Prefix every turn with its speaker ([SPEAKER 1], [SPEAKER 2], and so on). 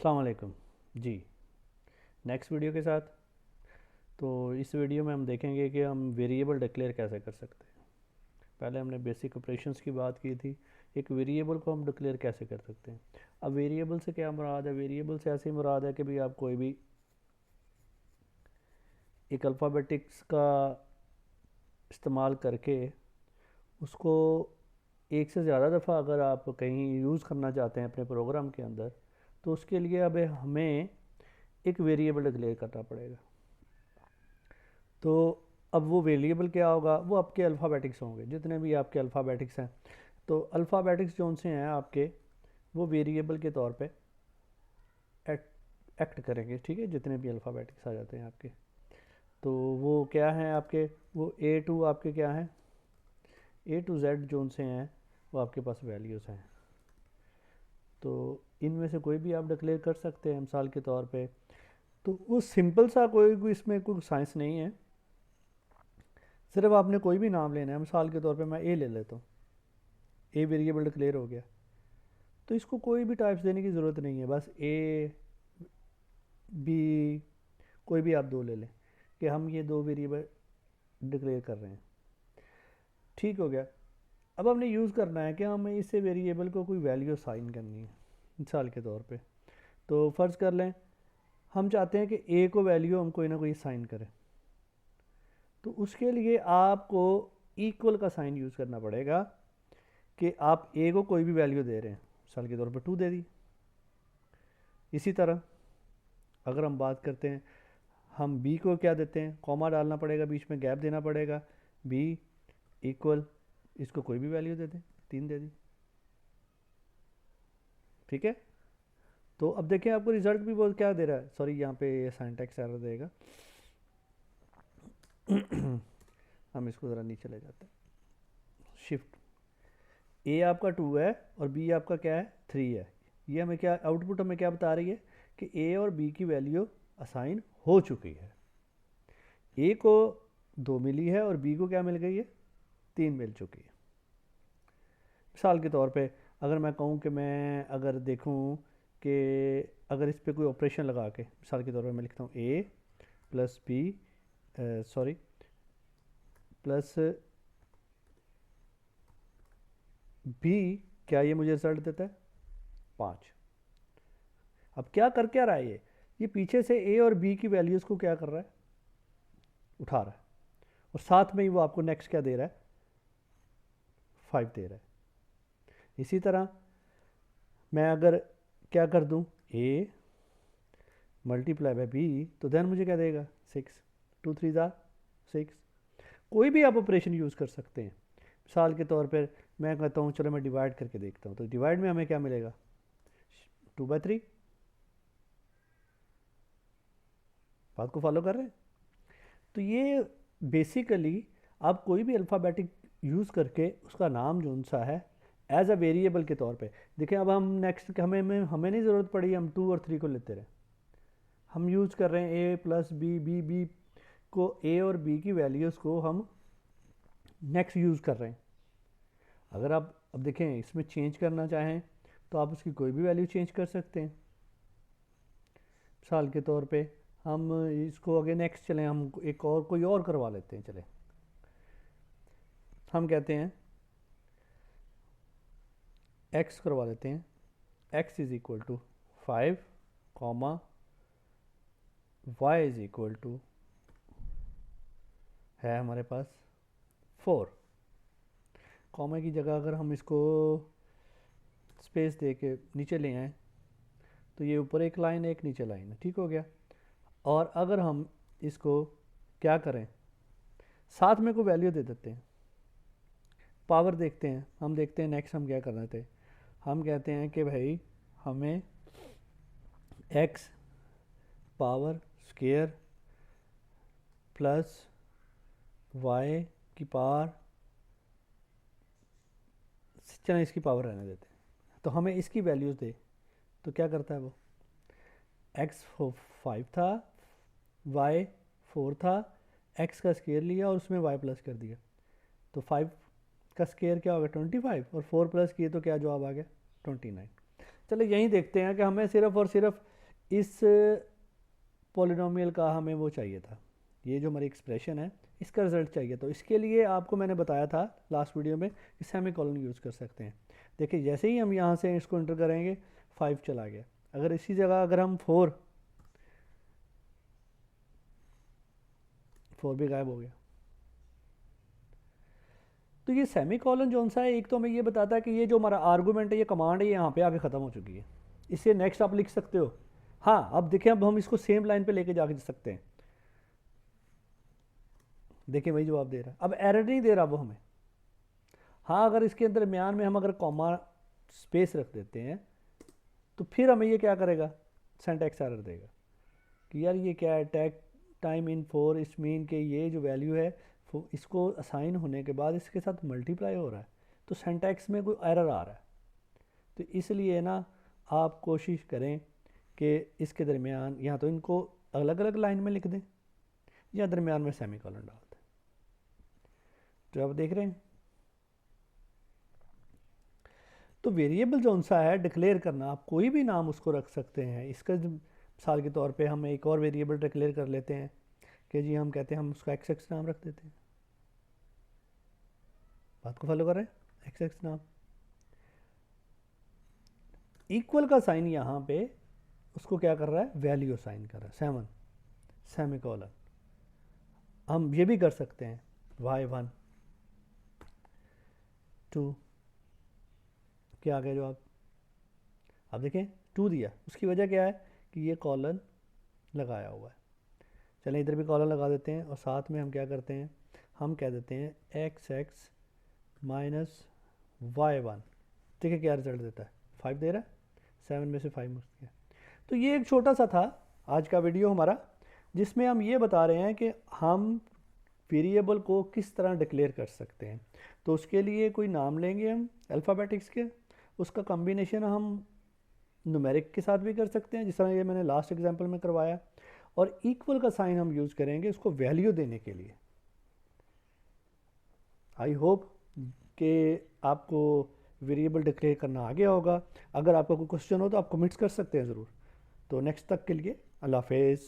[SPEAKER 1] अस्सलाम वालेकुम जी। Next video के साथ तो इस वीडियो में हम देखेंगे कि हम वेरिएबल डिक्लेयर कैसे कर सकते हैं। पहले हमने बेसिक ऑपरेशंस की बात की थी, एक वेरिएबल को हम डिक्लेयर कैसे कर सकते हैं। अब वेरिएबल से क्या मुराद है? वेरिएबल से ऐसी मुराद है कि भाई आप कोई भी एक अल्फ़ाबेटिक्स का इस्तेमाल करके उसको एक से ज़्यादा दफ़ा अगर आप कहीं यूज़ करना चाहते हैं अपने प्रोग्राम के अंदर, तो उसके लिए अब हमें एक वेरिएबल डिक्लेयर करना पड़ेगा। तो अब वो वेरिएबल क्या होगा? वो आपके अल्फ़ाबेटिक्स होंगे, जितने भी आपके अल्फ़ाबेटिक्स हैं। तो अल्फ़ाबेटिक्स जो से हैं आपके, वो वेरिएबल के तौर पे एक्ट करेंगे, ठीक है। जितने भी अल्फ़ाबेटिक्स आ जाते हैं आपके, तो वो क्या हैं आपके? वो ए टू आपके क्या हैं? ए टू जेड जो से हैं वो आपके पास वैल्यूज़ हैं। तो इनमें से कोई भी आप डिक्लेयर कर सकते हैं मिसाल के तौर पे। तो वो सिंपल सा कोई इसमें कोई साइंस नहीं है, सिर्फ आपने कोई भी नाम लेना है। मिसाल के तौर पे मैं ए ले लेता हूँ, ए वेरिएबल डिक्लेयर हो गया। तो इसको कोई भी टाइप्स देने की ज़रूरत नहीं है, बस ए बी कोई भी आप दो ले लें कि हम ये दो वेरिएबल डिक्लेयर कर रहे हैं, ठीक हो गया। अब हमने यूज़ करना है कि हमें इससे वेरिएबल को कोई वैल्यू असाइन करनी है। मिसाल के तौर पे तो फ़र्ज़ कर लें हम चाहते हैं कि ए को वैल्यू हम कोई ना कोई साइन करें, तो उसके लिए आपको इक्वल का साइन यूज़ करना पड़ेगा कि आप ए को कोई भी वैल्यू दे रहे हैं, मिसाल के तौर पे 2 दे दी। इसी तरह अगर हम बात करते हैं, हम बी को क्या देते हैं? कॉमा डालना पड़ेगा, बीच में गैप देना पड़ेगा। बी इक्वल, इसको कोई भी वैल्यू दे दें, 3 दे दी, ठीक है। तो अब देखें आपको रिजल्ट भी वो क्या दे रहा है। सॉरी, यहाँ पे सिंटैक्स एरर देगा। हम इसको ज़रा नीचे ले जाते हैं, शिफ्ट। ए आपका 2 है और बी आपका क्या है? 3 है। ये हमें क्या आउटपुट हमें क्या बता रही है कि ए और बी की वैल्यू असाइन हो चुकी है। ए को 2 मिली है और बी को क्या मिल गई है? 3 मिल चुकी है। मिसाल के तौर पे अगर मैं कहूँ कि मैं अगर देखूँ कि अगर इस पर कोई ऑपरेशन लगा के, मिसाल के तौर पे मैं लिखता हूँ a plus b, sorry, plus b, क्या ये मुझे रिजल्ट देता है? 5। अब क्या कर क्या रहा है ये पीछे से ए और बी की वैल्यूज़ को क्या कर रहा है? उठा रहा है, और साथ में ही वो आपको नेक्स्ट क्या दे रहा है? 5 दे रहा है। इसी तरह मैं अगर क्या कर दूं, ए मल्टीप्लाई बाय बी, तो देन मुझे क्या देगा? 6। 2 3 ज़ा 6। कोई भी आप ऑपरेशन यूज़ कर सकते हैं। मिसाल के तौर पर मैं कहता हूँ चलो मैं डिवाइड करके देखता हूँ, तो डिवाइड में हमें क्या मिलेगा? 2/3। बात को फॉलो कर रहे हैं? तो ये बेसिकली आप कोई भी अल्फ़ाबेटिक यूज़ करके उसका नाम जो सा है एज अ वेरिएबल के तौर पे। देखें अब हम नेक्स्ट हमें नहीं ज़रूरत पड़ी हम 2 और 3 को लेते रहे। हम यूज़ कर रहे हैं ए प्लस बी, बी बी को, ए और बी की वैल्यूज़ को हम नेक्स्ट यूज़ कर रहे हैं। अगर आप अब देखें इसमें चेंज करना चाहें तो आप उसकी कोई भी वैल्यू चेंज कर सकते हैं। मिसाल के तौर पे हम इसको आगे नेक्स्ट चलें, हम एक और कोई और करवा लेते हैं। चले हम कहते हैं x करवा लेते हैं। x is equal to 5 comma y is equal to है हमारे पास 4। कॉमा की जगह अगर हम इसको स्पेस दे के नीचे ले आएँ तो ये ऊपर एक लाइन है, एक नीचे लाइन है, ठीक हो गया। और अगर हम इसको क्या करें, साथ में कोई वैल्यू दे देते हैं, पावर देखते हैं, हम देखते हैं नेक्स्ट हम क्या कर रहे थे। हम कहते हैं कि भाई हमें x power square plus y की पावर, चलें इसकी पावर रहने देते हैं, तो हमें इसकी वैल्यूज़ दे। तो क्या करता है वो? x 5 था, y 4 था, x का स्क्वायर लिया और उसमें y प्लस कर दिया, तो 5 का स्क्वायर क्या होगा? 25, और 4 प्लस किए तो क्या जवाब आ गया? 29। चलो यहीं देखते हैं कि हमें सिर्फ और सिर्फ इस पॉलिनोमियल का हमें वो चाहिए था, ये जो हमारी एक्सप्रेशन है इसका रिजल्ट चाहिए। तो इसके लिए आपको मैंने बताया था लास्ट वीडियो में कि सेमीकोलन यूज़ कर सकते हैं। देखिए जैसे ही हम यहाँ से इसको एंटर करेंगे 5 चला गया, अगर इसी जगह अगर हम 4 भी गायब हो गया। तो ये सेमीकोलन जो सा है, एक तो हमें ये बताता है कि ये जो हमारा आर्गूमेंट है, ये कमांड है, ये यहाँ पे आके ख़त्म हो चुकी है। इसे नेक्स्ट आप लिख सकते हो। हाँ अब देखिए, अब हम इसको सेम लाइन पे लेके जाके सकते हैं। देखिए वही जवाब दे रहा है, अब एरर नहीं दे रहा वो हमें। हाँ अगर इसके अंदर दरमियान में हम अगर कॉमा स्पेस रख देते हैं तो फिर हमें ये क्या करेगा, सिंटैक्स एरर देगा कि यार ये क्या है, टैग टाइम इन 4, इस मीन के ये जो वैल्यू है इसको असाइन होने के बाद इसके साथ मल्टीप्लाई हो रहा है, तो सिंटैक्स में कोई एरर आ रहा है। तो इसलिए ना आप कोशिश करें कि इसके दरमियान या तो इनको अलग अलग लाइन में लिख दें या दरमियान में सेमीकोलन डाल दें। तो आप देख रहे हैं, तो वेरिएबल जो सा है डिक्लेयर करना, आप कोई भी नाम उसको रख सकते हैं। इसका मिसाल के तौर पे हम एक और वेरिएबल डिक्लेयर कर लेते हैं कि जी हम कहते हैं हम उसका एक्स नाम रख देते हैं। बात को फॉलो कर रहे हैं, एक्स नाम इक्वल का साइन यहाँ पे उसको क्या कर रहा है, वैल्यू साइन कर रहा है 7 सेमीकोलन। हम ये भी कर सकते हैं y1 2, क्या आ गया जवाब, अब देखें 2 दिया, उसकी वजह क्या है कि ये कॉलन लगाया हुआ है। चलें इधर भी कॉलन लगा देते हैं और साथ में हम क्या करते हैं, हम कह देते हैं x माइनस y1। देखिए क्या रिजल्ट देता है, 5 दे रहा है, 7 में से 5 मुझ गया। तो ये एक छोटा सा था आज का वीडियो हमारा, जिसमें हम ये बता रहे हैं कि हम वेरिएबल को किस तरह डिक्लेयर कर सकते हैं। तो उसके लिए कोई नाम लेंगे हम अल्फ़ाबेटिक्स के, उसका कॉम्बिनेशन हम न्यूमेरिक के साथ भी कर सकते हैं, जिस तरह ये मैंने लास्ट एग्जांपल में करवाया, और इक्वल का साइन हम यूज़ करेंगे उसको वैल्यू देने के लिए। आई होप कि आपको वेरिएबल डिक्लेयर करना आ गया होगा। अगर आपका कोई क्वेश्चन हो तो आप कमेंट्स कर सकते हैं ज़रूर। तो नेक्स्ट तक के लिए अल्लाह हाफ़िज़।